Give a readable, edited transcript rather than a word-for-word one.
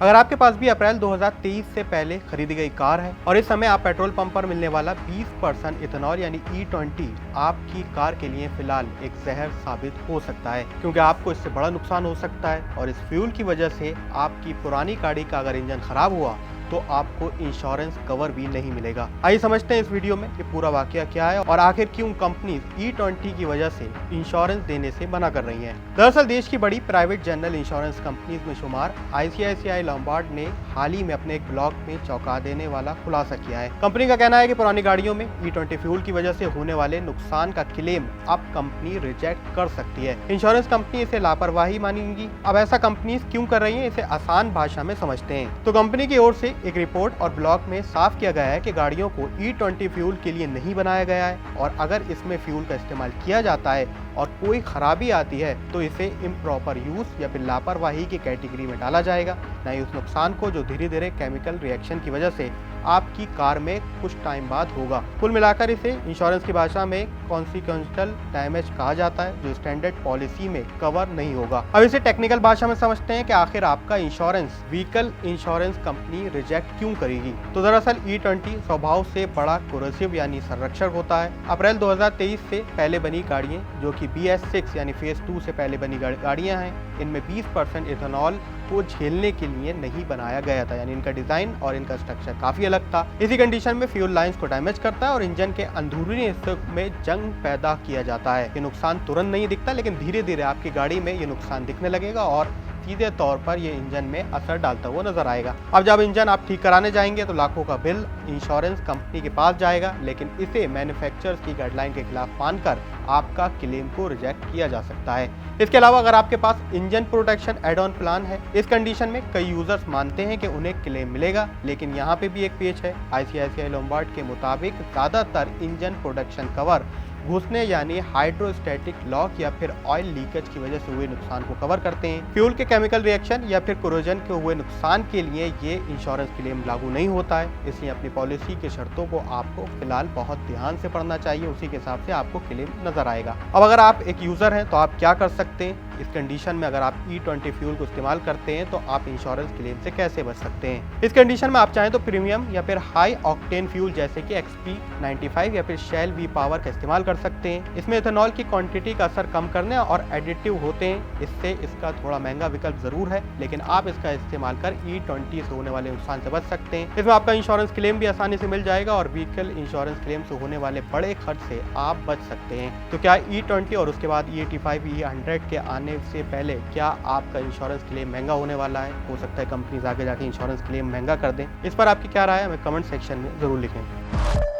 अगर आपके पास भी अप्रैल 2023 से पहले खरीदी गई कार है और इस समय आप पेट्रोल पंप पर मिलने वाला 20% इथेनॉल यानी E20 आपकी कार के लिए फिलहाल एक जहर साबित हो सकता है, क्योंकि आपको इससे बड़ा नुकसान हो सकता है और इस फ्यूल की वजह से आपकी पुरानी गाड़ी का अगर इंजन खराब हुआ तो आपको इंश्योरेंस कवर भी नहीं मिलेगा। आइए समझते हैं इस वीडियो में कि पूरा वाकया क्या है और आखिर क्यों कंपनी E20 की वजह से इंश्योरेंस देने से मना कर रही हैं। दरअसल देश की बड़ी प्राइवेट जनरल इंश्योरेंस कंपनीज में शुमार ICICI लोम्बार्ड ने हाल ही में अपने एक ब्लॉग में चौंका देने वाला खुलासा किया है। कंपनी का कहना है कि पुरानी गाड़ियों में E20 फ्यूल की वजह से होने वाले नुकसान का क्लेम अब कंपनी रिजेक्ट कर सकती है। इंश्योरेंस कंपनी इसे लापरवाही मानेंगी। अब ऐसा कंपनी क्यों कर रही है, इसे आसान भाषा में समझते हैं। तो कंपनी की ओर से एक रिपोर्ट और ब्लॉग में साफ किया गया है कि गाड़ियों को E20 फ्यूल के लिए नहीं बनाया गया है और अगर इसमें फ्यूल का इस्तेमाल किया जाता है और कोई खराबी आती है तो इसे इम्प्रॉपर यूज या फिर लापरवाही की कैटेगरी में डाला जाएगा, न ही उस नुकसान को जो धीरे धीरे केमिकल रिएक्शन की वजह से आपकी कार में कुछ टाइम बाद होगा। कुल मिलाकर इसे इंश्योरेंस की भाषा में कॉन्सिक्वेंशियल डैमेज कहा जाता है, जो स्टैंडर्ड पॉलिसी में कवर नहीं होगा। अब इसे टेक्निकल भाषा में समझते हैं कि आखिर आपका insurance vehicle insurance company reject क्यों करेगी। तो दरअसल E20 स्वभाव से बड़ा कोरोसिव यानी संरक्षक होता है। अप्रैल 2023 से पहले बनी गाड़ियां जो कि BS6 यानी फेज 2 से पहले बनी गाड़ियां हैं, इनमें 20% इथेनॉल को झेलने के लिए नहीं बनाया गया था, यानी इनका डिजाइन और इनका स्ट्रक्चर काफी अलग था। इसी कंडीशन में फ्यूल लाइंस को डैमेज करता है और इंजन के अंदरूनी हिस्से में जंग पैदा किया जाता है। ये नुकसान तुरंत नहीं दिखता, लेकिन धीरे धीरे आपकी गाड़ी में ये नुकसान दिखने लगेगा और सीधे तौर पर ये इंजन में असर डालता हुआ नजर आएगा। अब जब इंजन आप ठीक कराने जाएंगे तो लाखों का बिल इंश्योरेंस कंपनी के पास जाएगा, लेकिन इसे मैन्युफैक्चरर्स की गाइडलाइन के खिलाफ मानकर आपका क्लेम को रिजेक्ट किया जा सकता है। इसके अलावा अगर आपके पास engine protection add on plan है, इस कंडीशन में कई यूजर्स मानते हैं कि उन्हें क्लेम मिलेगा, लेकिन यहाँ पे भी एक पेच है। ICICI लोम्बार्ड के मुताबिक ज्यादातर इंजन प्रोटेक्शन कवर घुसने यानी हाइड्रोस्टैटिक लॉक या फिर ऑयल लीकेज की वजह से हुए नुकसान को कवर करते हैं। फ्यूल के केमिकल रिएक्शन या फिर कोरोजन के हुए नुकसान के लिए ये इंश्योरेंस क्लेम लागू नहीं होता है, इसलिए अपनी पॉलिसी की शर्तों को आपको फिलहाल बहुत ध्यान से पढ़ना चाहिए, उसी के हिसाब से आपको क्लेम नजर आएगा। अब अगर आप एक यूजर हैं तो आप क्या कर सकते हैं इस कंडीशन में, अगर आप E20 फ्यूल को इस्तेमाल करते हैं तो आप इंश्योरेंस क्लेम से कैसे बच सकते हैं। इस कंडीशन में आप चाहें तो प्रीमियम या फिर हाई ऑक्टेन फ्यूल जैसे कि XP95 या फिर शेल V पावर का इस्तेमाल कर सकते हैं। इसमें इथेनॉल की क्वांटिटी का असर कम करने और एडिटिव होते हैं, इससे इसका थोड़ा महंगा विकल्प जरूर है, लेकिन आप इसका इस्तेमाल कर E20 से होने वाले नुकसान से बच सकते हैं। इसमें आपका इंश्योरेंस क्लेम भी आसानी से मिल जाएगा और व्हीकल इंश्योरेंस क्लेम से होने वाले बड़े खर्च से आप बच सकते हैं। तो क्या E20 और उसके बाद E85 E100 के आने से पहले क्या आपका इंश्योरेंस क्लेम महंगा होने वाला है? हो सकता है कंपनीज आगे जाके इंश्योरेंस क्लेम महंगा कर दें। इस पर आपकी क्या राय है, हमें कमेंट सेक्शन में जरूर लिखें।